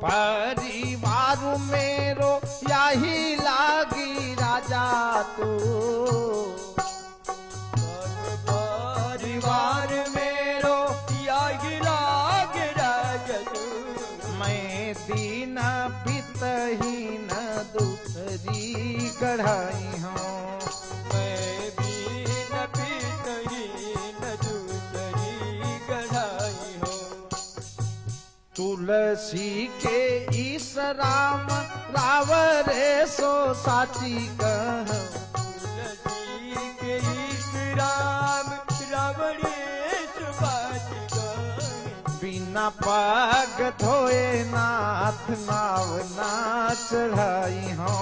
परिवार मेरो यही लागी राजा तू, परिवार मेरो यही लागी राजा तू। मैं दीन पितहीन दूसरी गढ़ाई हूँ, मैं दीन पितहीन दूसरी गढ़ाई हूँ। तुलसी के ईस राम रावरे सो साची कह, तुलसी के ईश राम रावणे सो साची कह। बिना पग धोए नाथ नाव ना चढ़ाई हो,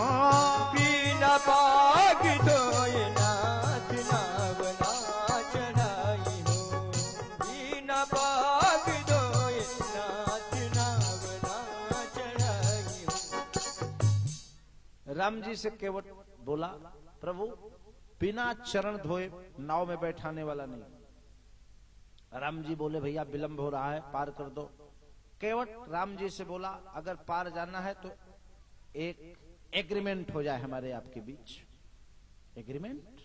बिना पग धोए नाथ नाव ना चढ़ाई हो, बिना पग धोए नाथ नाव ना चढ़ाई हो। राम जी से केवट बोला, प्रभु बिना चरण धोए नाव में बैठाने वाला नहीं। राम जी बोले, भैया विलंब हो रहा है, पार कर दो। केवट राम जी से बोला, अगर पार जाना है तो एक एग्रीमेंट हो जाए हमारे आपके बीच। एग्रीमेंट?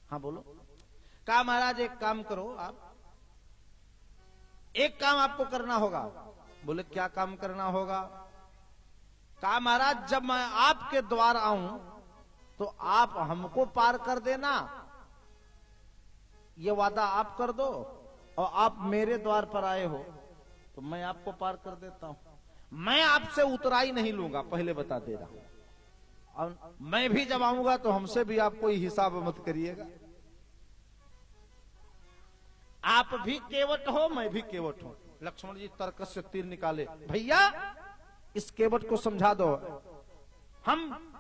हाँ बोलो। कहा महाराज एक काम करो, आप एक काम आपको करना होगा। बोले क्या काम करना होगा? कहा महाराज जब मैं आपके द्वार आऊं तो आप हमको पार कर देना, ये वादा आप कर दो, और आप मेरे द्वार पर आए हो तो मैं आपको पार कर देता हूं। मैं आपसे उतराई नहीं लूंगा, पहले बता दे रहा हूं। और मैं भी जब आऊंगा तो हमसे भी आप कोई हिसाब मत करिएगा। आप भी केवट हो, मैं भी केवट हूं। लक्ष्मण जी तर्क से तीर निकाले, भैया इस केवट को समझा दो, हम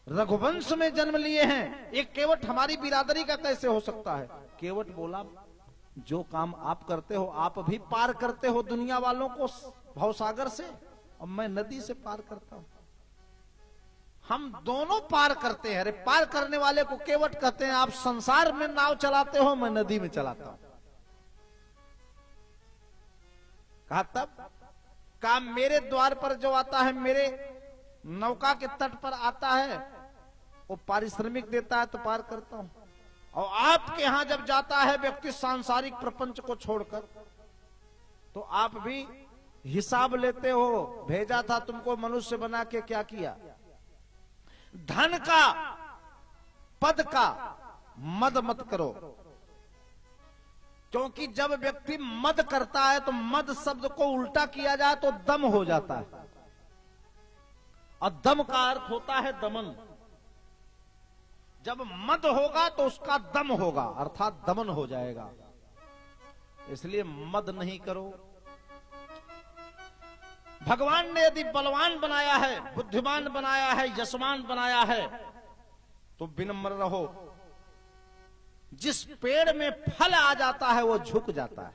रघुवंश में जन्म लिए हैं, एक केवट हमारी बिरादरी का कैसे हो सकता है? केवट बोला, जो काम आप करते हो, आप भी पार करते हो दुनिया वालों को भवसागर से, और मैं नदी से पार करता हूं। हम दोनों पार करते हैं। अरे पार करने वाले को केवट कहते हैं। आप संसार में नाव चलाते हो, मैं नदी में चलाता हूं। कहा तब? कहा मेरे द्वार पर जो आता है, मेरे नौका के तट पर आता है, वो पारिश्रमिक देता है तो पार करता हूं। और आपके यहां जब जाता है व्यक्ति सांसारिक प्रपंच को छोड़कर, तो आप भी हिसाब लेते हो, भेजा था तुमको मनुष्य बना के, क्या किया? धन का, पद का मद मत करो, क्योंकि जब व्यक्ति मद करता है तो मद शब्द को उल्टा किया जाए तो दम हो जाता है, और दम का अर्थ होता है दमन। जब मद होगा तो उसका दम होगा, अर्थात दमन हो जाएगा। इसलिए मद नहीं करो। भगवान ने यदि बलवान बनाया है, बुद्धिमान बनाया है, यशमान बनाया है, तो विनम्र रहो। जिस पेड़ में फल आ जाता है वो झुक जाता है।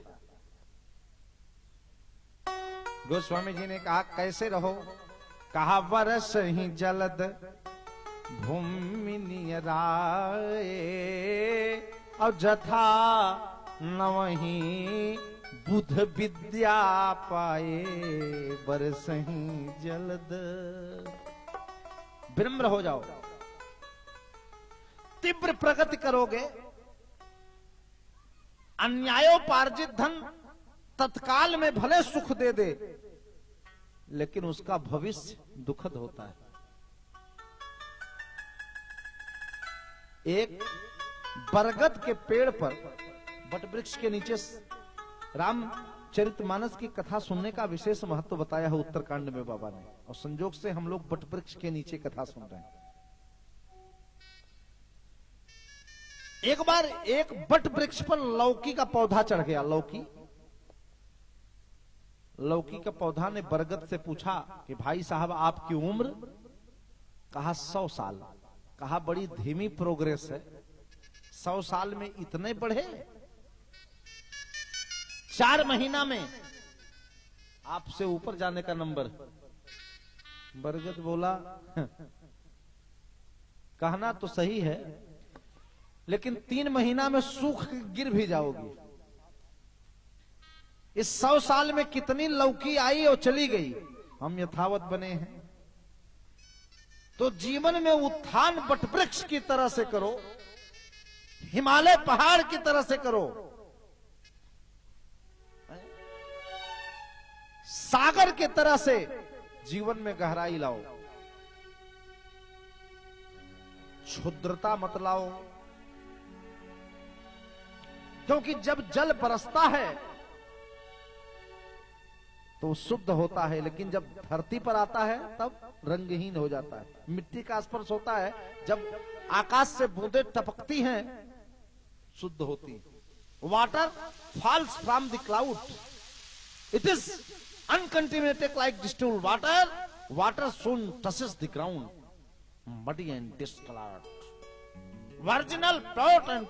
गोस्वामी जी ने कहा कैसे रहो? कहा वर्ष ही जलद भूमि नियराए, और जथा नवही बुध विद्या पाए, वर्ष ही जलद। विनम्र हो जाओ, तीव्र प्रगति करोगे। अन्यायोपार्जित धन तत्काल में भले सुख दे दे, लेकिन उसका भविष्य दुखद होता है। एक बरगद के पेड़ पर, बट वृक्ष के नीचे, रामचरितमानस की कथा सुनने का विशेष महत्व बताया है उत्तरकांड में बाबा ने, और संजोग से हम लोग बट वृक्ष के नीचे कथा सुन रहे हैं। एक बार एक बट वृक्ष पर लौकी का पौधा चढ़ गया। लौकी का पौधा ने बरगद से पूछा कि भाई साहब आपकी उम्र? कहा 100 साल। कहा बड़ी धीमी प्रोग्रेस है, 100 साल में इतने बढ़े? 4 महीना में आपसे ऊपर जाने का नंबर। बरगद बोला कहना तो सही है, लेकिन 3 महीना में सूख गिर भी जाओगी। इस 100 साल में कितनी लौकी आई और चली गई, हम यथावत बने हैं। तो जीवन में उत्थान वटवृक्ष की तरह से करो, हिमालय पहाड़ की तरह से करो, सागर की तरह से जीवन में गहराई लाओ, क्षुद्रता मत लाओ। क्योंकि जब जल बरसता है तो शुद्ध होता है, लेकिन जब धरती पर आता है तब रंगहीन हो जाता है। मिट्टी का स्पर्श होता है, जब आकाश से बूंदें टपकती हैं शुद्ध होती है। Water falls from the cloud, it is uncontaminated like distilled water, water soon touches the ground, muddy and discolored, virginal, pure and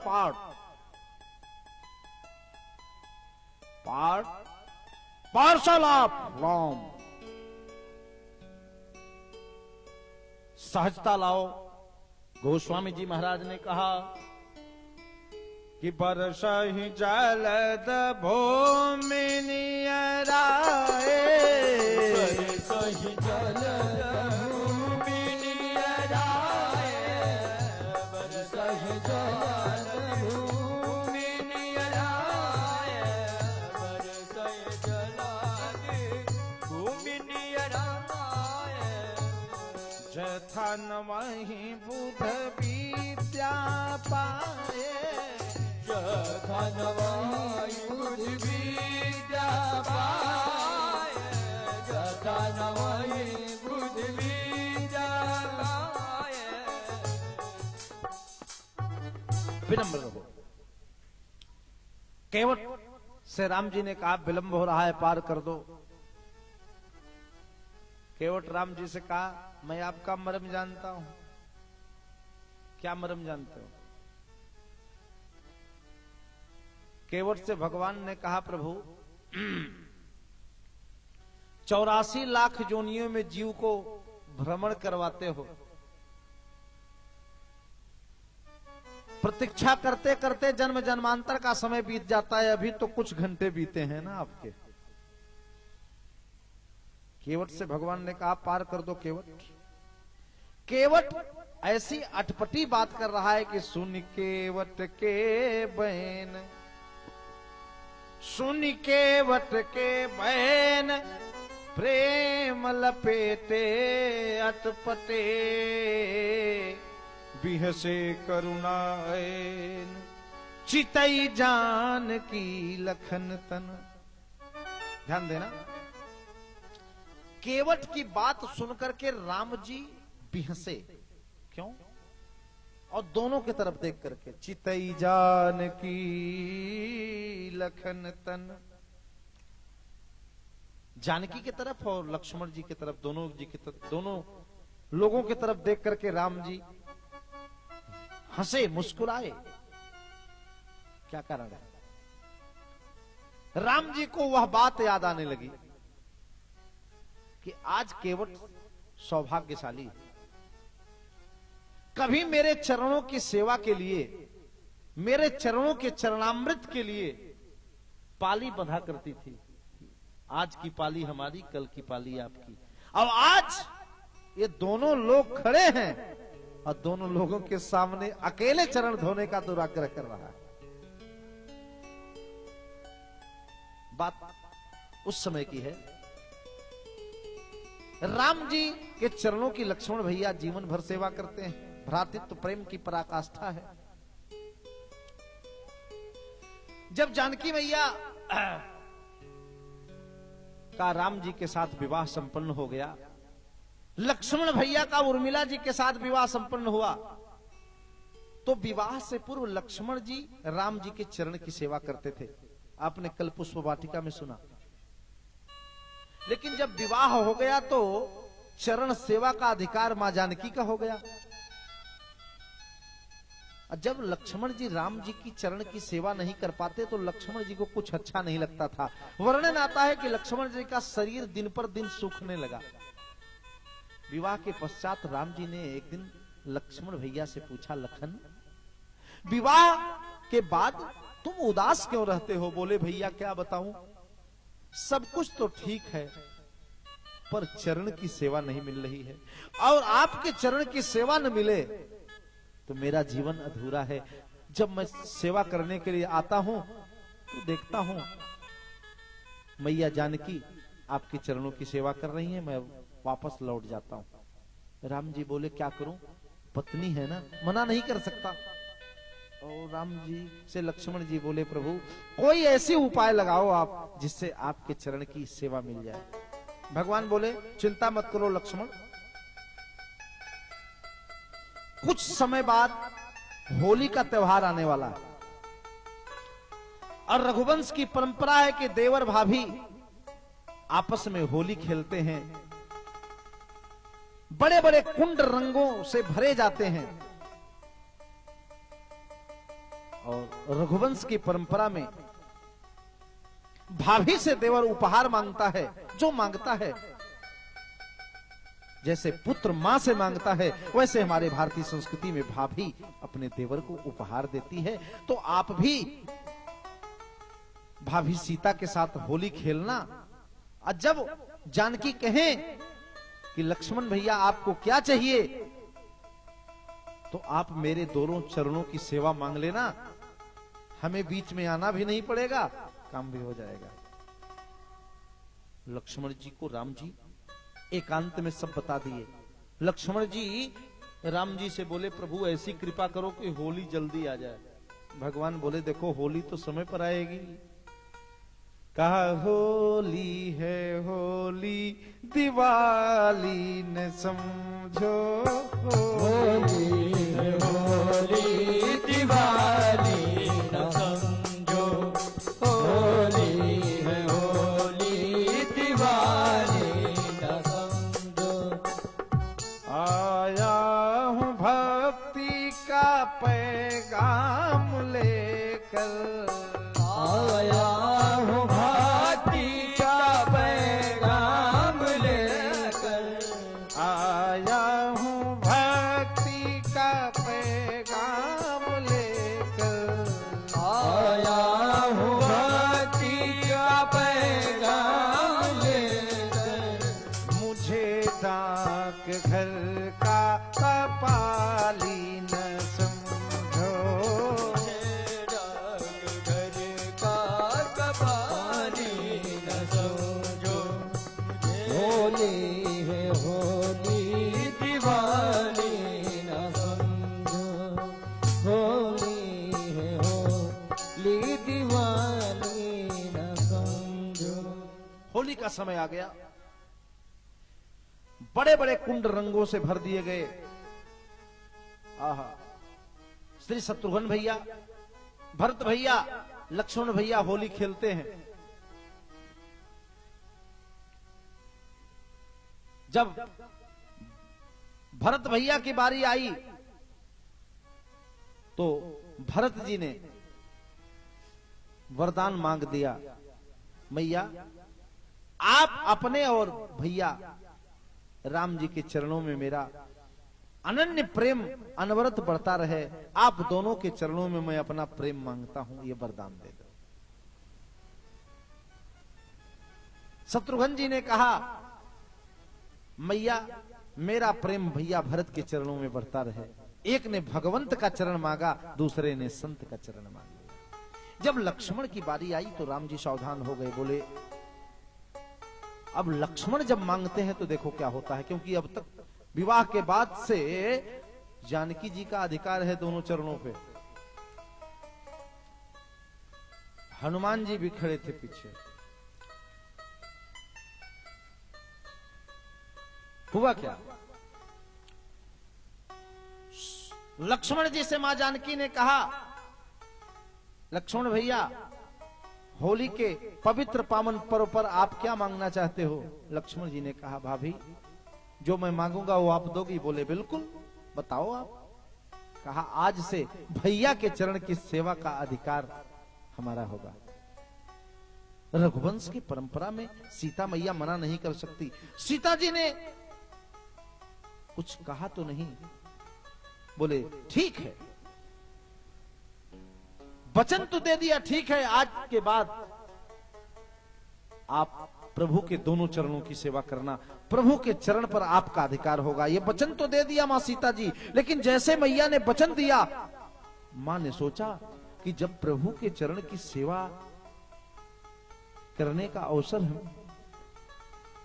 parcel of from। सहजता लाओ। गोस्वामी जी महाराज ने कहा कि बरसहि जलद भूमि नियराए, सही जलद भूमि नियराए, बरसहि जलद भूमि नियराए, बरसहि जलद भूमि नियराए। जथा न वही बुध विद्या पाए, जथा न वही बुध विद्या पाए, जथा न वही बुध विद्या पाए। विनम्र रहो। केवट से राम जी ने कहा विलंब हो रहा है, पार कर दो। केवट राम जी से कहा मैं आपका मर्म जानता हूं। क्या मर्म जानते हो? केवट से भगवान ने कहा प्रभु 84 लाख योनियों में जीव को भ्रमण करवाते हो, प्रतीक्षा करते करते जन्म जन्मांतर का समय बीत जाता है, अभी तो कुछ घंटे बीते हैं ना आपके। केवट से भगवान ने कहा पार कर दो केवट। केवट ऐसी अटपटी बात कर रहा है कि सुन केवट के बहन, सुन केवट के बहन, प्रेम लपेटे अटपटे, बिहसे करुणाएन, चितई जान की लखन तन। ध्यान देना, केवट की बात सुनकर के राम जी बिहसे। क्यों? और दोनों की तरफ देख करके, चितई जान की लखन तन। जानकी की तरफ और लक्ष्मण जी की तरफ, दोनों जी की तरफ, दोनों लोगों की तरफ देख करके राम जी हंसे, मुस्कुराए। क्या कारण है? राम जी को वह बात याद आने लगी कि आज केवट सौभाग्यशाली है। कभी मेरे चरणों की सेवा के लिए, मेरे चरणों के चरणामृत के लिए पाली बंधा करती थी। आज की पाली हमारी, कल की पाली आपकी। अब आज ये दोनों लोग खड़े हैं और दोनों लोगों के सामने अकेले चरण धोने का दुराग्रह कर रहा है। बात उस समय की है। राम जी के चरणों की लक्ष्मण भैया जीवन भर सेवा करते हैं। भ्रातृत्व प्रेम की पराकाष्ठा है। जब जानकी मैया का राम जी के साथ विवाह संपन्न हो गया, लक्ष्मण भैया का उर्मिला जी के साथ विवाह संपन्न हुआ, तो विवाह से पूर्व लक्ष्मण जी राम जी के चरण की सेवा करते थे। आपने कल पुष्प वाटिका में सुना। लेकिन जब विवाह हो गया तो चरण सेवा का अधिकार मां जानकी का हो गया। जब लक्ष्मण जी राम जी की चरण की सेवा नहीं कर पाते तो लक्ष्मण जी को कुछ अच्छा नहीं लगता था। वर्णन आता है कि लक्ष्मण जी का शरीर दिन पर दिन सूखने लगा। विवाह के पश्चात राम जी ने एक दिन लक्ष्मण भैया से पूछा, लखन विवाह के बाद तुम उदास क्यों रहते हो? बोले भैया क्या बताऊं, सब कुछ तो ठीक है, पर चरण की सेवा नहीं मिल रही है, और आपके चरण की सेवा न मिले तो मेरा जीवन अधूरा है। जब मैं सेवा करने के लिए आता हूं तो देखता हूं मैया जानकी आपके चरणों की सेवा कर रही हैं, मैं वापस लौट जाता हूं। राम जी बोले क्या करूं, पत्नी है ना, मना नहीं कर सकता। और राम जी से लक्ष्मण जी बोले प्रभु कोई ऐसी उपाय लगाओ आप जिससे आपके चरण की सेवा मिल जाए। भगवान बोले चिंता मत करो लक्ष्मण, कुछ समय बाद होली का त्योहार आने वाला है, और रघुवंश की परंपरा है कि देवर भाभी आपस में होली खेलते हैं, बड़े बड़े कुंड रंगों से भरे जाते हैं। और रघुवंश की परंपरा में भाभी से देवर उपहार मांगता है, जो मांगता है जैसे पुत्र मां से मांगता है, वैसे हमारे भारतीय संस्कृति में भाभी अपने देवर को उपहार देती है। तो आप भी भाभी सीता के साथ होली खेलना। और जब जानकी कहें कि लक्ष्मण भैया आपको क्या चाहिए, तो आप मेरे दोनों चरणों की सेवा मांग लेना, हमें बीच में आना भी नहीं पड़ेगा, काम भी हो जाएगा। लक्ष्मण जी को राम जी एकांत में सब बता दिए। लक्ष्मण जी राम जी से बोले प्रभु ऐसी कृपा करो कि होली जल्दी आ जाए। भगवान बोले देखो होली तो समय पर आएगी। कहा होली है होली दिवाली न समझो, होली है होली दिवाली न समझो, होली है होली दिवाली न समझो। आया हूँ भक्ति का पैगाम लेकर, आया हूँ भक्ति का पैगाम लेकर, आया हूँ भक्ति का पैगाम लेकर, आया हूँ भक्ति का पैगाम लेकर। मुझे डाक घर का कपाली न समझो, घर का कपाली न समझो। होली है होली दिवाली न समझो, होली है होली दिवाली न समझो। होली का समय आ गया, बड़े बड़े कुंड रंगों से भर दिए गए। आहा, श्री शत्रुघ्न भैया, भरत भैया, लक्ष्मण भैया होली खेलते हैं। जब भरत भैया की बारी आई तो भरत जी ने वरदान मांग दिया, मैया आप अपने और भैया राम जी के चरणों में मेरा अनन्य प्रेम अनवरत बढ़ता रहे, आप दोनों के चरणों में मैं अपना प्रेम मांगता हूं, ये वरदान दे दो। शत्रुघ्न जी ने कहा मैया मेरा प्रेम भैया भरत के चरणों में बढ़ता रहे। एक ने भगवंत का चरण मांगा, दूसरे ने संत का चरण मांगा। जब लक्ष्मण की बारी आई तो राम जी सावधान हो गए, बोले अब लक्ष्मण जब मांगते हैं तो देखो क्या होता है, क्योंकि अब तक विवाह के बाद से जानकी जी का अधिकार है दोनों चरणों पे। हनुमान जी भी खड़े थे पीछे। हुआ क्या, लक्ष्मण जी से मां जानकी ने कहा लक्ष्मण भैया होली के पवित्र पावन पर्व पर आप क्या मांगना चाहते हो। लक्ष्मण जी ने कहा भाभी जो मैं मांगूंगा वो आप दोगी। बोले बिल्कुल, बताओ आप। कहा आज से भैया के चरण की सेवा का अधिकार हमारा होगा। रघुवंश की परंपरा में सीता मैया मना नहीं कर सकती। सीता जी ने कुछ कहा तो नहीं, बोले ठीक है, वचन तो दे दिया, ठीक है, आज के बाद आप प्रभु के दोनों चरणों की सेवा करना, प्रभु के चरण पर आपका अधिकार होगा। ये वचन तो दे दिया मां सीता जी, लेकिन जैसे मैया ने वचन दिया, मां ने सोचा कि जब प्रभु के चरण की सेवा करने का अवसर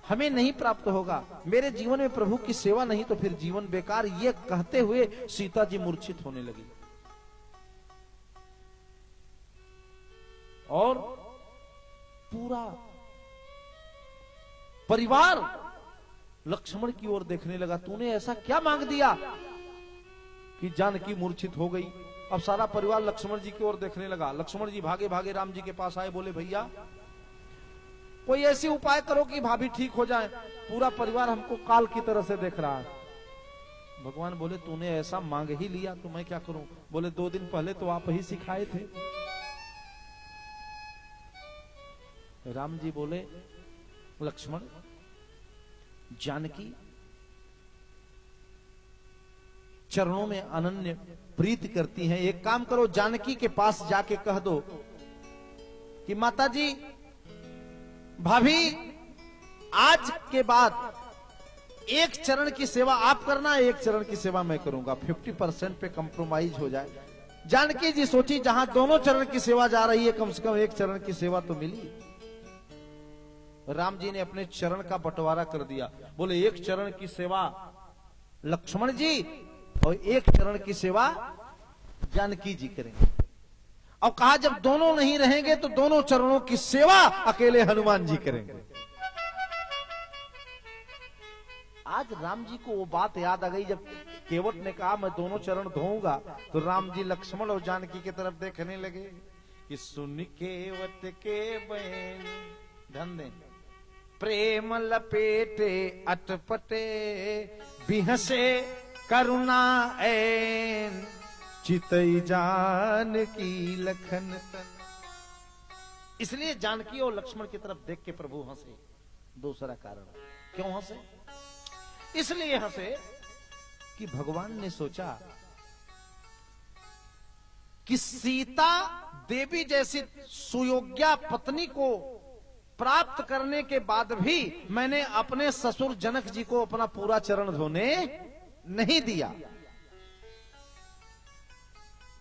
हमें नहीं प्राप्त होगा, मेरे जीवन में प्रभु की सेवा नहीं तो फिर जीवन बेकार। ये कहते हुए सीता जी मूर्छित होने लगी और पूरा परिवार लक्ष्मण की ओर देखने लगा। तूने ऐसा क्या मांग दिया कि जानकी मूर्छित हो गई? अब सारा परिवार लक्ष्मण जी की ओर देखने लगा। लक्ष्मण जी भागे भागे राम जी के पास आए, बोले भैया कोई ऐसी उपाय करो कि भाभी ठीक हो जाए, पूरा परिवार हमको काल की तरह से देख रहा है। भगवान बोले तूने ऐसा मांग ही लिया तो मैं क्या करूं? बोले 2 दिन पहले तो आप ही सिखाए थे। राम जी बोले लक्ष्मण, जानकी चरणों में अनन्य प्रीति करती हैं, एक काम करो जानकी के पास जाके कह दो कि माता जी भाभी आज के बाद एक चरण की सेवा आप करना, एक चरण की सेवा मैं करूंगा, 50% पे कंप्रोमाइज हो जाए। जानकी जी सोची जहां दोनों चरण की सेवा जा रही है, कम से कम एक चरण की सेवा तो मिली। राम जी ने अपने चरण का बंटवारा कर दिया, बोले एक चरण की सेवा लक्ष्मण जी और एक चरण की सेवा जानकी जी करेंगे। और कहा जब दोनों नहीं रहेंगे तो दोनों चरणों की सेवा अकेले हनुमान जी करेंगे। आज राम जी को वो बात याद आ गई जब केवट ने कहा मैं दोनों चरण धोऊंगा, तो राम जी लक्ष्मण और जानकी की तरफ देखने लगे कि सुन केवट के बहन धन दे प्रेम लपेटे अटपटे बिहसे करुणा ऐन चितई जानकी लखन तन। इसलिए जानकी और लक्ष्मण की तरफ देख के प्रभु हंसे। दूसरा कारण क्यों हंसे? इसलिए हंसे कि भगवान ने सोचा कि सीता देवी जैसी सुयोग्या पत्नी को प्राप्त करने के बाद भी मैंने अपने ससुर जनक जी को अपना पूरा चरण धोने नहीं दिया,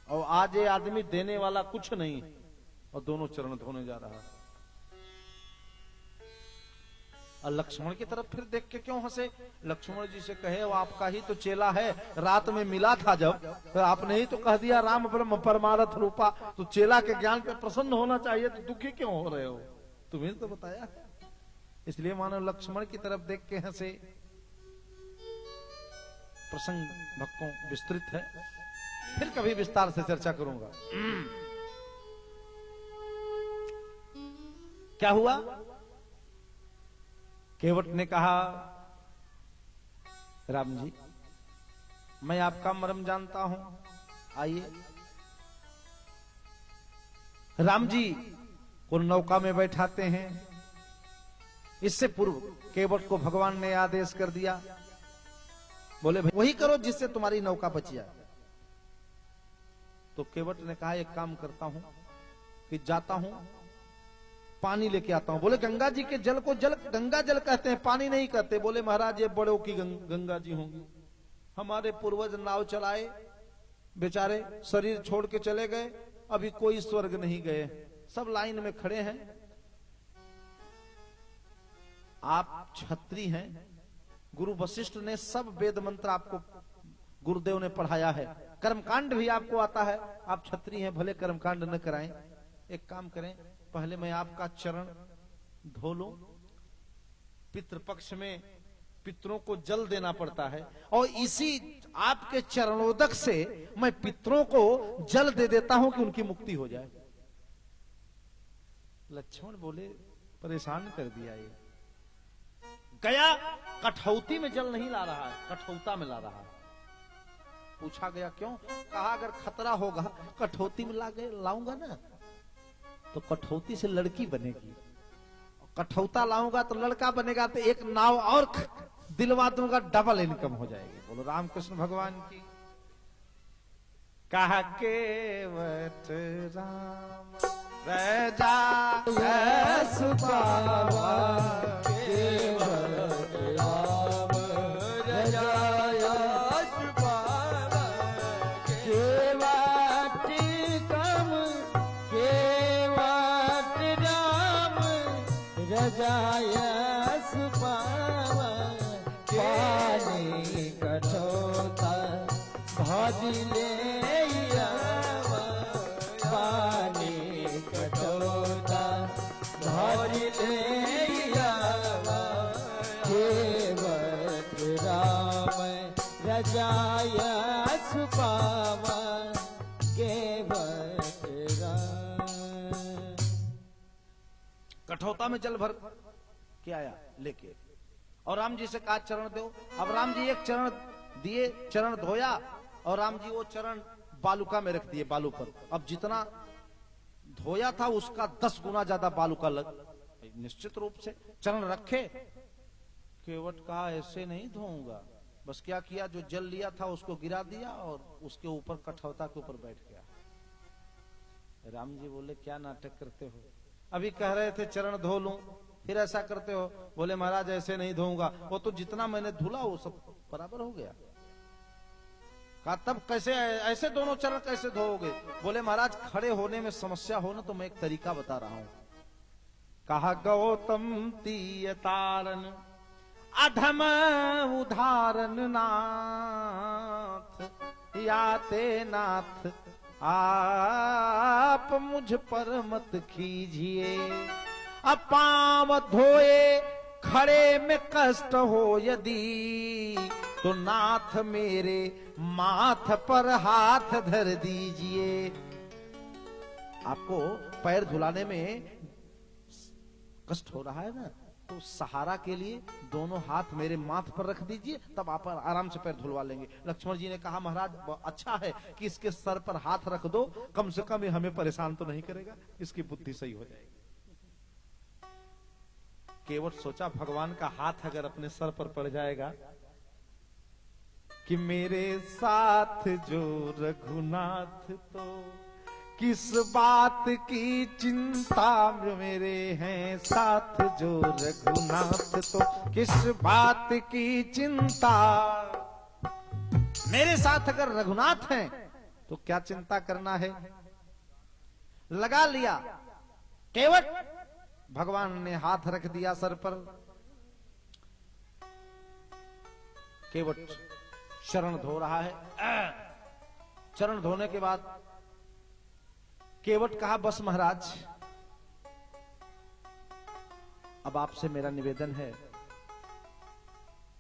और आज ये आदमी देने वाला कुछ नहीं और दोनों चरण धोने जा रहा है। और लक्ष्मण की तरफ फिर देख के क्यों हंसे? लक्ष्मण जी से कहे वो आपका ही तो चेला है, रात में मिला था जब, तो आपने ही तो कह दिया राम ब्रह्म परमारथ रूपा, तो चेला के ज्ञान पे प्रसन्न होना चाहिए, तो दुखी क्यों हो रहे हो? तुम्हें तो बताया। इसलिए मानो लक्ष्मण की तरफ देख के हंसे। प्रसंग भक्तों विस्तृत है, फिर कभी विस्तार से चर्चा करूंगा। क्या हुआ? केवट ने कहा राम जी मैं आपका मर्म जानता हूं, आइए। राम जी को नौका में बैठाते हैं। इससे पूर्व केवट को भगवान ने आदेश कर दिया, बोले भाई वही करो जिससे तुम्हारी नौका बच जाए। तो केवट ने कहा एक काम करता हूं कि जाता हूं पानी लेके आता हूं। बोले गंगा जी के जल को गंगा जल कहते हैं, पानी नहीं कहते। बोले महाराज ये बड़ों की गंगा जी होंगी, हमारे पूर्वज नाव चलाए बेचारे शरीर छोड़ के चले गए, अभी कोई स्वर्ग नहीं गए, सब लाइन में खड़े हैं। आप क्षत्रिय हैं, गुरु वशिष्ठ ने सब वेद मंत्र आपको गुरुदेव ने पढ़ाया है, कर्मकांड भी आपको आता है, आप क्षत्रिय हैं, भले कर्मकांड न कराएं। एक काम करें, पहले मैं आपका चरण धो लूं। पितृपक्ष में पितरों को जल देना पड़ता है, और इसी आपके चरणोदक से मैं पितरों को जल दे देता हूं कि उनकी मुक्ति हो जाए। लक्ष्मण बोले परेशान कर दिया ये। गया कठौती में जल नहीं ला रहा है, कठौता में ला रहा है। पूछा गया क्यों? कहा अगर खतरा होगा कठौती में लाऊंगा ना तो कठौती से लड़की बनेगी, कठौता लाऊंगा तो लड़का बनेगा, तो एक नाव और दिलवा दूंगा, डबल इनकम हो जाएगी। बोलो रामकृष्ण भगवान की। कहा केवट राम रजा यस पावा केवट राम रजा यस पावा केवट कम केवट राम रजा यस पावा पानी कठोता भाजिले पानी कठोता भाजिले केवट राम रजाय सुपावा केवट राम। कठौता में जल भर के आया लेके और राम जी से कहा चरण दो। अब राम जी एक चरण दिए, चरण धोया और राम जी वो चरण बालुका में रख दिए, बालू पर। अब जितना धोया था उसका 10 गुना ज्यादा बालुका लग, निश्चित रूप से चरण रखे। केवट कहा ऐसे नहीं धोऊंगा। बस क्या किया, जो जल लिया था उसको गिरा दिया और उसके ऊपर कठौता के ऊपर बैठ गया। राम जी बोले क्या नाटक करते हो, अभी कह रहे थे चरण धो लूं, फिर ऐसा करते हो। बोले महाराज ऐसे नहीं धोऊंगा, वो तो जितना मैंने धुला वो सब बराबर हो गया। कहा तब कैसे, ऐसे दोनों चरण कैसे धोओगे? बोले महाराज खड़े होने में समस्या हो ना, तो मैं एक तरीका बता रहा हूं। कहा गौतम तीय तारन अधम उदाहरण नाथ, याते नाथ आप मुझ पर मत कीजिए। अब पांव धोए खड़े में कष्ट हो यदि, तो नाथ मेरे माथ पर हाथ धर दीजिए। आपको पैर धुलाने में कष्ट हो रहा है ना, तो सहारा के लिए दोनों हाथ मेरे माथ पर रख दीजिए, तब आप आराम से पैर धुलवा लेंगे। लक्ष्मण जी ने कहा महाराज अच्छा है कि इसके सर पर हाथ रख दो, कम से कम ये हमें परेशान तो नहीं करेगा, इसकी बुद्धि सही हो जाएगी। केवट सोचा भगवान का हाथ अगर अपने सर पर पड़ जाएगा कि मेरे साथ जो रघुनाथ, तो किस बात की चिंता, मेरे हैं साथ जो रघुनाथ, तो किस बात की चिंता। मेरे साथ अगर रघुनाथ हैं तो क्या चिंता करना है। लगा लिया केवट, भगवान ने हाथ रख दिया सर पर। केवट चरण धो रहा है। चरण धोने के बाद केवट कहा बस महाराज, अब आपसे मेरा निवेदन है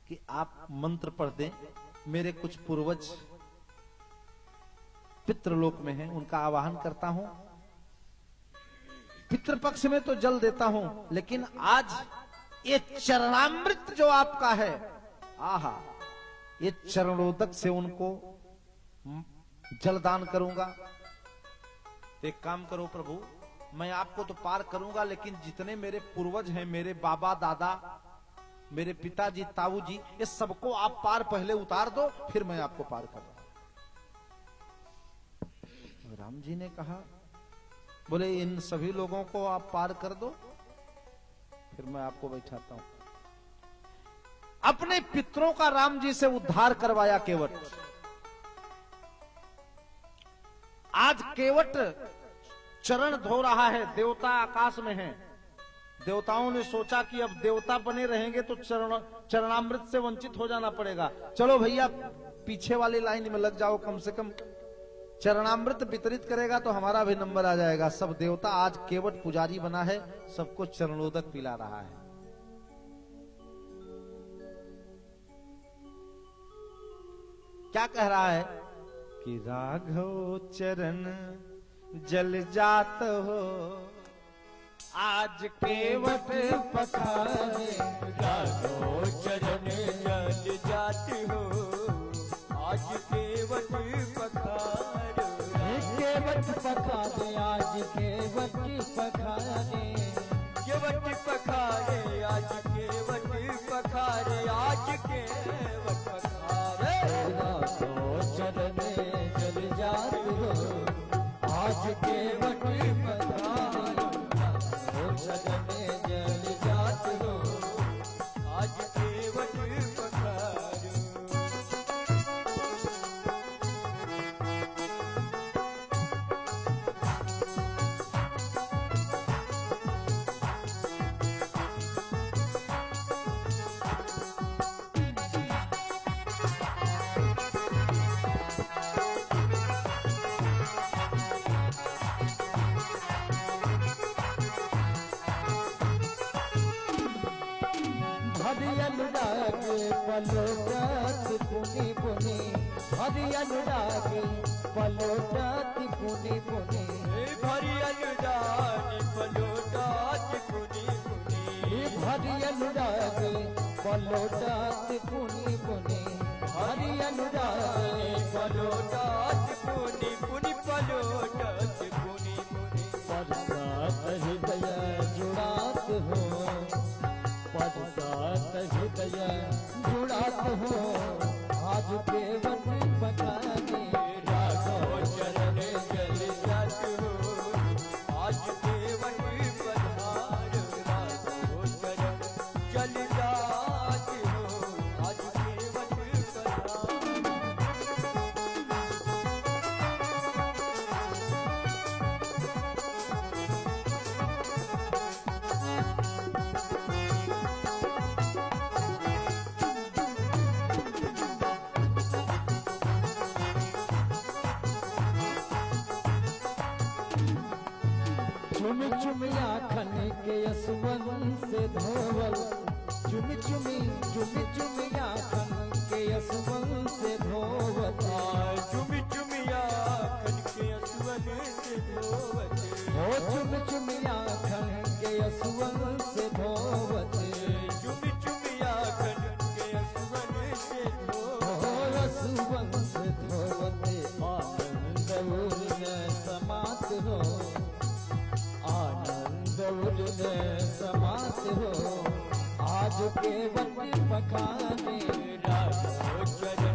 कि आप मंत्र पढ़ दें। मेरे कुछ पूर्वज पितृलोक में हैं, उनका आवाहन करता हूं। पितृपक्ष में तो जल देता हूं, लेकिन आज ये चरणामृत जो आपका है, आहा, ये चरणोदक से उनको जलदान करूंगा। तो एक काम करो प्रभु, मैं आपको तो पार करूंगा, लेकिन जितने मेरे पूर्वज हैं, मेरे बाबा दादा, मेरे पिताजी, ताऊ जी, ये सबको आप पार पहले उतार दो, फिर मैं आपको पार कर रहा हूं। राम जी ने कहा, बोले इन सभी लोगों को आप पार कर दो, फिर मैं आपको बैठाता हूं। अपने पितरों का राम जी से उद्धार करवाया केवट। आज केवट चरण धो रहा है, देवता आकाश में हैं। देवताओं ने सोचा कि अब देवता बने रहेंगे तो चरणामृत से वंचित हो जाना पड़ेगा। चलो भैया पीछे वाली लाइन में लग जाओ, कम से कम चरणामृत वितरित करेगा तो हमारा भी नंबर आ जाएगा। सब देवता, आज केवट पुजारी बना है, सबको चरणोदक पिला रहा है। क्या कह रहा है कि राघव चरण जल जात हो, आज केवट पखारे राघव चरण जल जात हो, आज केवट पखारे, केवट पखारे, आज केवट पखारे, केवट पखारे, आज केवट पखारे, आज केवट पखारे, राघव चरण जल जात हो, आज केवट पखारे। हरि अनुराग पलोटत पुनि पुनि, हरि अनुराग पलोटत पुनि पुनि, हरि अनुराग पलोटत पुनि पुनि, हरि अनुराग पलोटत पुनि पुनि, हरि अनुराग पलोटत पुनि पुनि, पलोटत पुनि पुनि। परसात हृदय जुड़ात हो, परसात हृदय जुड़ात हो, आज केवट पखाने राघव चरण जल जात हो, आज केवट पधार। राघव चरण जल जात हो, आज केवट पधार। चुम चुम आखन के असवन से धोवल, चुम चुम आखन के असवन से धोवल, चुमी चुमिया खन के असवन से धोवत, ओ चुम आखन के असवन से धोवत, चुमी चुमिया खन के असवन से धोवत, ओ असवन से धोवत, आनंद उर्न समात हो, आनंद उर्न समात हो, आज केवट पखाने राघव चरण